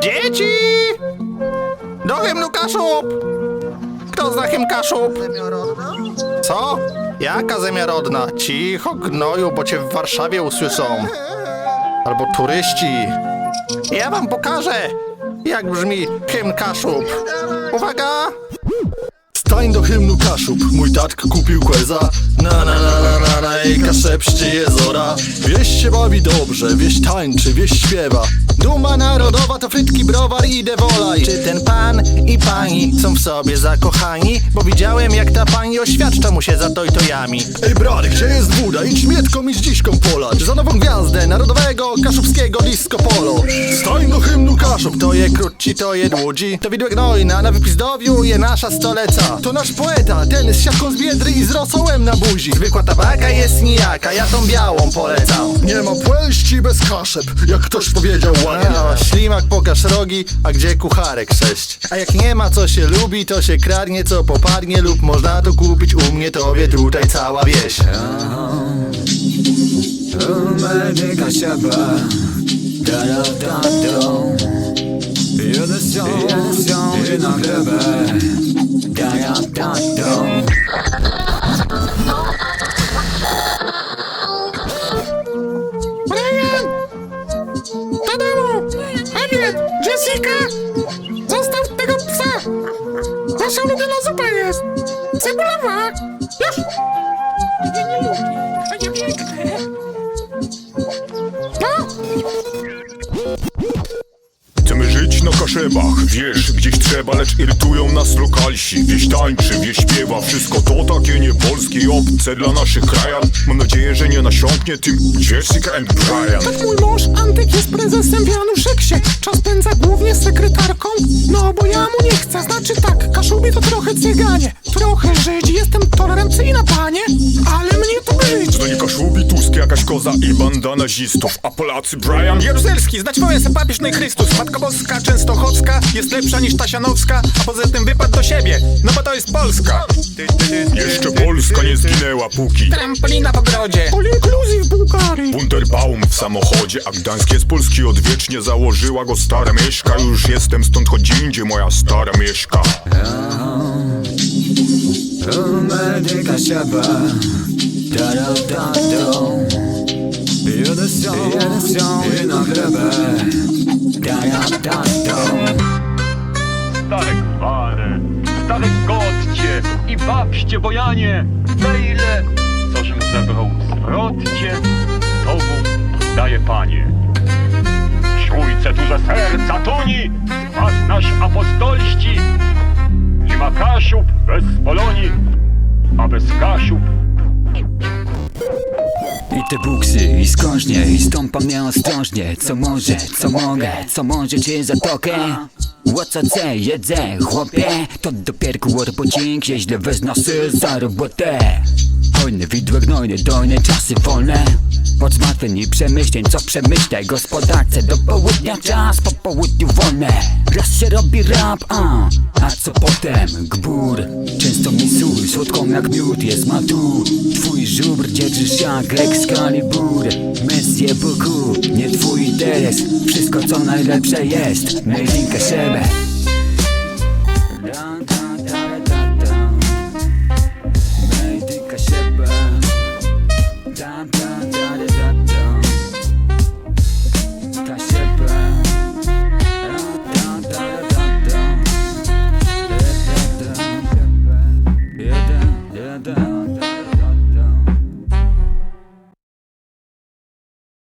Dzieci! Do hymnu Kaszub! Kto zna hymn Kaszub? Co? Jaka zemiarodna? Cicho, gnoju, bo cię w Warszawie usłyszą. Albo turyści. Ja wam pokażę, jak brzmi hymn Kaszub. Uwaga! Stań do hymnu Kaszub, mój tatk kupił kłeza. Ej, kaszepście jezora. Wieś się bawi dobrze, wieś tańczy, wieś śpiewa. Duma narodowa to frytki, browar i dewolaj. Czy ten pan i pani są w sobie zakochani? Bo widziałem, jak ta pani oświadcza mu się za tojtojami. Ej brat, gdzie jest woda? Idź mietką i z dziśką polać za nową gwiazdę narodowego kaszubskiego disco polo. Stań do hymnu Kaszub. To je krótci, to je dłudzi. To widłek gnojna, na wypizdowiu je nasza stoleca. To nasz poeta, ten z siatką z Biedry i z rosołem na buzi. Zwykła tabaka jest nijaka, ja tą białą polecam. Nie ma płelści bez kaszeb, jak ktoś powiedział ładnie. No, ślimak pokaż rogi, a gdzie kucharek 6? A jak nie ma co się lubi, to się kradnie co popadnie. Lub można to kupić u mnie, to wie tutaj cała wieś. Brian! Do domu! Emiet! Jessica! Zostaw tego psa! Nasza ulubiona zupa jest! Cebulowa! Już! Ja nie lubię! To nie piękne! No! Chcemy żyć na Kaszebach, wiesz, gdzieś trzeba, lecz irytują nas lokalsi. Wieś tańczy, wieś śpiewa, wszystko to takie niepolskie i obce dla naszych krajan. Mam nadzieję, że nie nasiąknie tym Jessica and Brian. Tak mój mąż Antyk jest prezesem w Januszeksie. Czas spędza głównie z sekretarką. No bo ja mu nie chcę, znaczy tak, Kaszubi to trochę cyganie, trochę Żydzi, jestem tolerancyjna panie, ale mnie to brzydzi. To nie Kaszubi, Tusk, jakaś koza i banda nazistów. A Polacy Brian Jaruzelski, znać woję se papież, no i Chrystus. Matka Boska, Częstochowska jest lepsza niż Tasianowska. A poza tym wypad do siebie, no bo to jest Polska. Jeszcze Polska nie zginęła póki Trampolina w ogrodzie. All inclusive Bułgary. Wunderbaum w samochodzie, a Gdańsk jest Polski odwiecznie. Założyła go stara Mieszka. Już jestem stąd, choć indziej moja stara Mieszka. Stare gwary, stare gotcie i babście bojanie, wejle, cożym zebrał zwrotcie, tobą daje panie. Czujce duże serca tuni, was nasz apostolści, nie ma Kaszub bez Polonii, a bez Kaszub I te buksy, i skążnie, i stąpam nieostrożnie. Co może, co mogę, co może cię zatokę? Łococe, jedzę, chłopie. To dopierku łorpocink, źle wezna sy za robotę. Hojny widłek gnojny, dojne czasy wolne. Od zmartwień i przemyśleń, co przemyślę gospodarce. Do południa czas, po południu wolne. Raz się robi rap, a co potem? Gbur, często mi sól, słodką jak miód jest ma tu. Twój żubr dzierżysz jak Excalibur. Messie beaucoup, nie twój interes. Wszystko co najlepsze jest, made in Kaszebę.